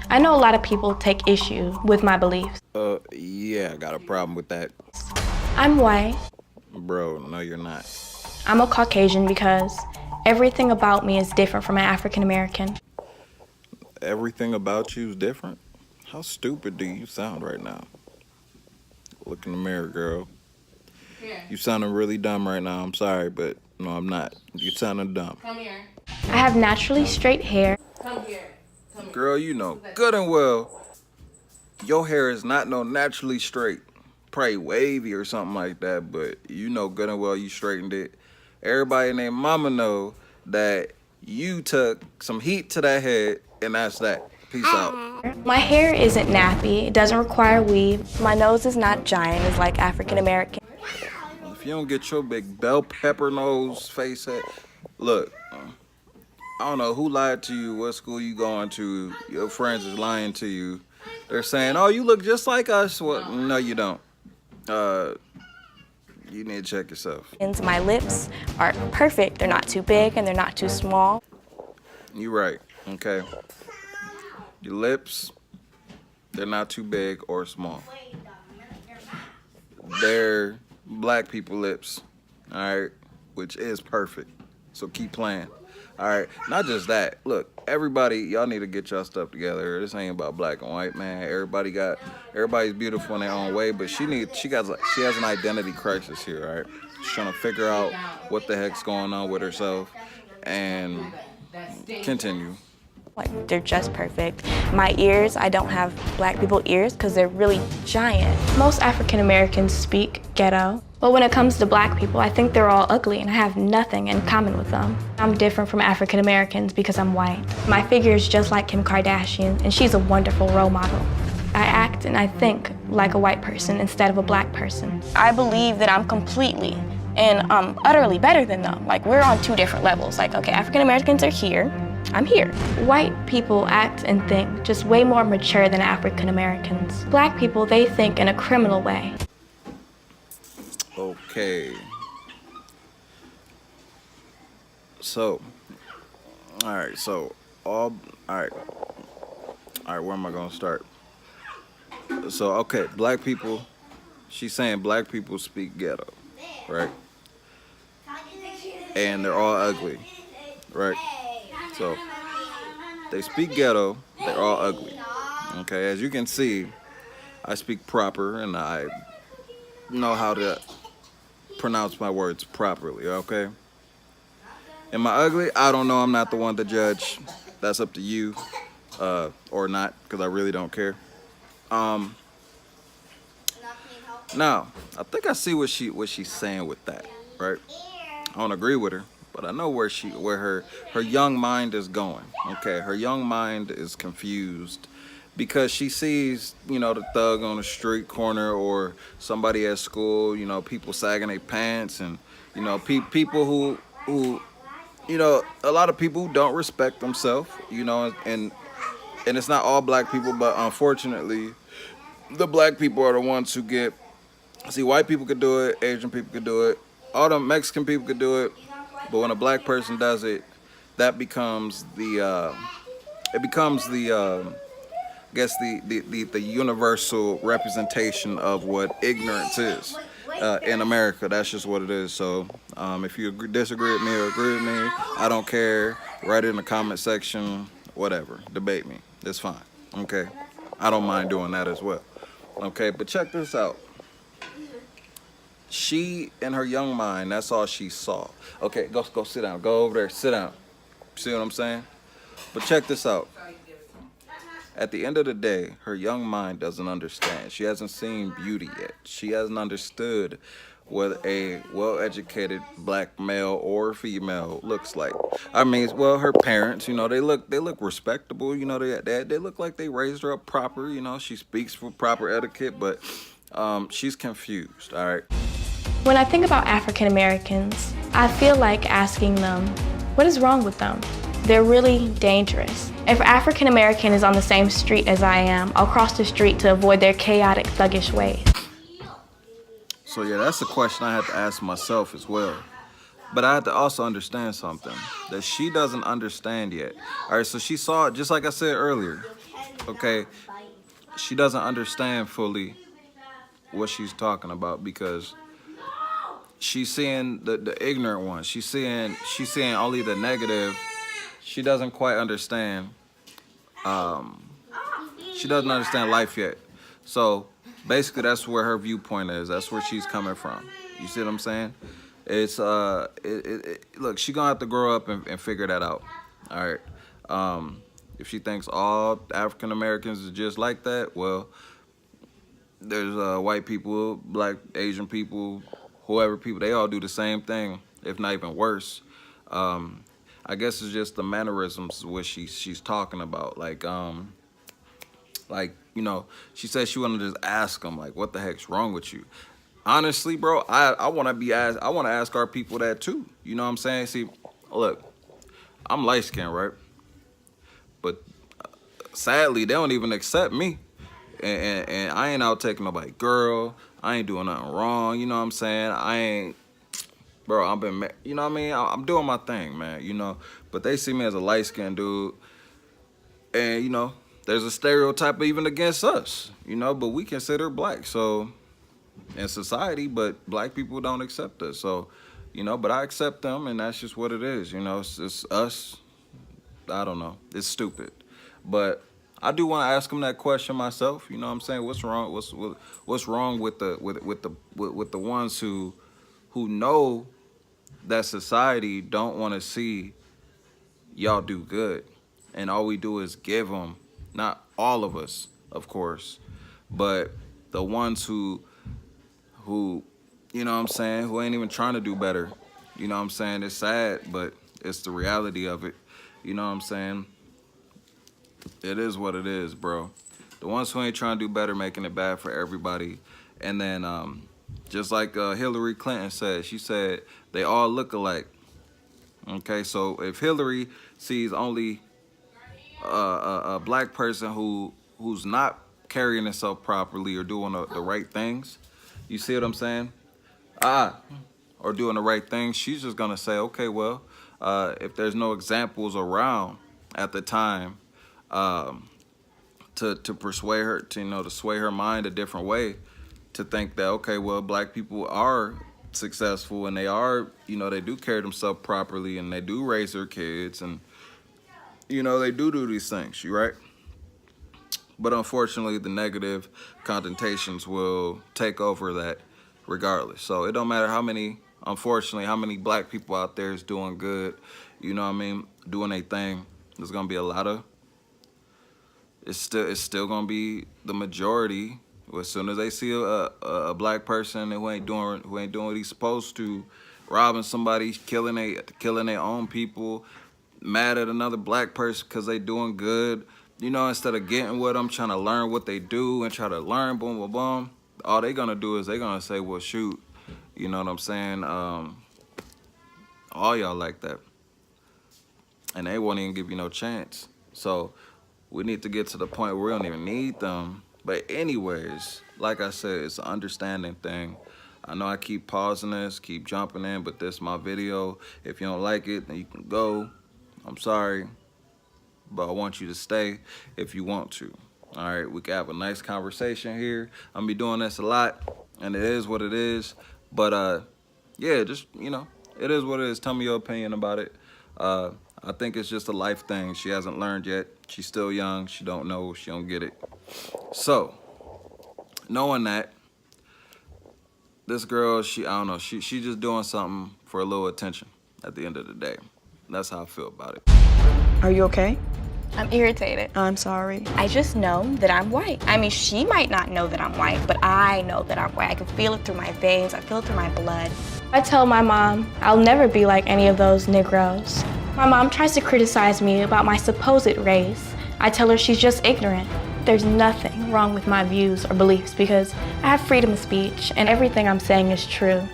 I know a lot of people take issue with my beliefs. Yeah, I got a problem with that. I'm white. Bro, no, you're not. I'm a Caucasian because everything about me is different from an African American. Everything about you is different? How stupid do you sound right now? Look in the mirror, girl. You sounding really dumb right now. I'm sorry, but no, I'm not. You sounding dumb. I have naturally straight hair. Girl, you know good and well your hair is not no naturally straight. Probably wavy or something like that, but you know good and well you straightened it. Everybody named Mama know that you took some heat to that head, and that's that. Peace out. My hair isn't nappy. It doesn't require weave. My nose is not giant. It's like African American. If you don't get your big bell pepper nose face head, look, I don't know who lied to you, what school you going to. Your friends is lying to you. They're saying, "Oh, you look just like us." Well, no, you don't. You need to check yourself. My lips are perfect. They're not too big and they're not too small. You're right. Okay. Your lips, they're not too big or small. They're black people lips, all right, which is perfect. So keep playing. All right, not just that. Look, everybody, y'all need to get y'all stuff together. This ain't about black and white, man. Everybody's beautiful in their own way, but she has an identity crisis here, all right? She's trying to figure out what the heck's going on with herself and continue. Like, they're just perfect. My ears, I don't have black people ears because they're really giant. Most African Americans speak ghetto. But when it comes to black people, I think they're all ugly and I have nothing in common with them. I'm different from African Americans because I'm white. My figure is just like Kim Kardashian, and she's a wonderful role model. I act and I think like a white person instead of a black person. I believe that I'm completely and utterly better than them. Like, we're on two different levels. Like, okay, African Americans are here, I'm here. White people act and think just way more mature than African Americans. Black people, they think in a criminal way. Okay. So, all right. All right. Where am I gonna start? So, okay, black people. She's saying black people speak ghetto, right? And they're all ugly, right? So, they speak ghetto. They're all ugly. Okay, as you can see, I speak proper and I know how to pronounce my words properly, okay? Am I ugly? I don't know. I'm not the one to judge. That's up to you, or not, because I really don't care. Now, I think I see what she's saying with that, right? I don't agree with her, but I know where her young mind is going. Okay, her young mind is confused because she sees, the thug on the street corner or somebody at school, people sagging their pants and, people who, a lot of people who don't respect themselves, and it's not all black people, but unfortunately, the black people are the ones who get, see, white people could do it, Asian people could do it, all the Mexican people could do it, but when a black person does it, that becomes I guess the universal representation of what ignorance is in America. That's just what it is. So if you disagree with me or agree with me, I don't care. Write it in the comment section, whatever. Debate me. It's fine. Okay? I don't mind doing that as well. Okay, but check this out. She, in her young mind, that's all she saw. Okay, go sit down. Go over there. Sit down. See what I'm saying? But check this out. At the end of the day, her young mind doesn't understand. She hasn't seen beauty yet. She hasn't understood what a well-educated black male or female looks like. I mean, well, her parents, they look respectable. They look like they raised her up proper. She speaks for proper etiquette, but she's confused. All right. When I think about African Americans, I feel like asking them, what is wrong with them? They're really dangerous. If African American is on the same street as I am, I'll cross the street to avoid their chaotic, thuggish ways. So yeah, that's a question I had to ask myself as well. But I had to also understand something that she doesn't understand yet. All right, so she saw it, just like I said earlier. okay, she doesn't understand fully what she's talking about because she's seeing the ignorant one. She's seeing only the negative. She doesn't quite understand. She doesn't understand life yet. So basically, that's where her viewpoint is. That's where she's coming from. You see what I'm saying? It's look, she gonna have to grow up and figure that out. All right. If she thinks all African Americans are just like that, well, there's white people, black, Asian people, whoever people, they all do the same thing, if not even worse. I guess it's just the mannerisms what she's talking about. Like you know, she said she wanted to just ask them, like, what the heck's wrong with you? Honestly, bro, I want to ask our people that too. You know what I'm saying? See, look, I'm light skinned, right? But sadly, they don't even accept me. And I ain't out taking nobody girl. I ain't doing nothing wrong. You know what I'm saying? I ain't, bro, I've been, you know what I mean? I'm doing my thing, man, you know? But they see me as a light skinned dude. And, you know, there's a stereotype even against us, you know? But we consider black, so, in society, but black people don't accept us. So, you know, but I accept them, and that's just what it is, you know? It's us. I don't know. It's stupid. But I do want to ask them that question myself. You know what I'm saying? What's wrong? What's wrong with the ones who know that society don't want to see y'all do good, and all we do is give them. Not all of us, of course, but the ones who you know what I'm saying, who ain't even trying to do better. You know what I'm saying? It's sad, but it's the reality of it. You know what I'm saying? It is what it is, bro. The ones who ain't trying to do better, making it bad for everybody. And then, just like Hillary Clinton said, she said they all look alike. Okay, so if Hillary sees only a black person who's not carrying herself properly or doing the right things, you see what I'm saying? Or doing the right things, she's just gonna say, okay, well, if there's no examples around at the time, to persuade her, to, you know, to sway her mind a different way, to think that, okay, well, black people are successful and they are, you know, they do carry themselves properly and they do raise their kids and, you know, they do these things, you right? But unfortunately, the negative connotations will take over that regardless. So it don't matter unfortunately, how many black people out there is doing good, you know what I mean, doing a thing. There's gonna be a lot of, it's still gonna be the majority. As soon as they see a black person who ain't doing what he's supposed to, robbing somebody, killing their own people, mad at another black person because they doing good, you know, instead of getting with them, trying to learn what they do and try to learn, boom, boom, boom, all they gonna do is they gonna say, well, shoot, you know what I'm saying? All y'all like that. And they won't even give you no chance. So we need to get to the point where we don't even need them. But anyways, like I said, it's an understanding thing. I know I keep pausing this, keep jumping in, but this is my video. If you don't like it, then you can go. I'm sorry, but I want you to stay if you want to. All right, we can have a nice conversation here. I'm gonna be doing this a lot, and it is what it is. But yeah, just, you know, it is what it is. Tell me your opinion about it. I think it's just a life thing. She hasn't learned yet. She's still young. She don't know. She don't get it. So, knowing that, this girl, I don't know, she just doing something for a little attention at the end of the day. That's how I feel about it. Are you okay? I'm irritated. I'm sorry. I just know that I'm white. I mean, she might not know that I'm white, but I know that I'm white. I can feel it through my veins. I feel it through my blood. I tell my mom I'll never be like any of those Negroes. My mom tries to criticize me about my supposed race. I tell her she's just ignorant. There's nothing wrong with my views or beliefs because I have freedom of speech and everything I'm saying is true.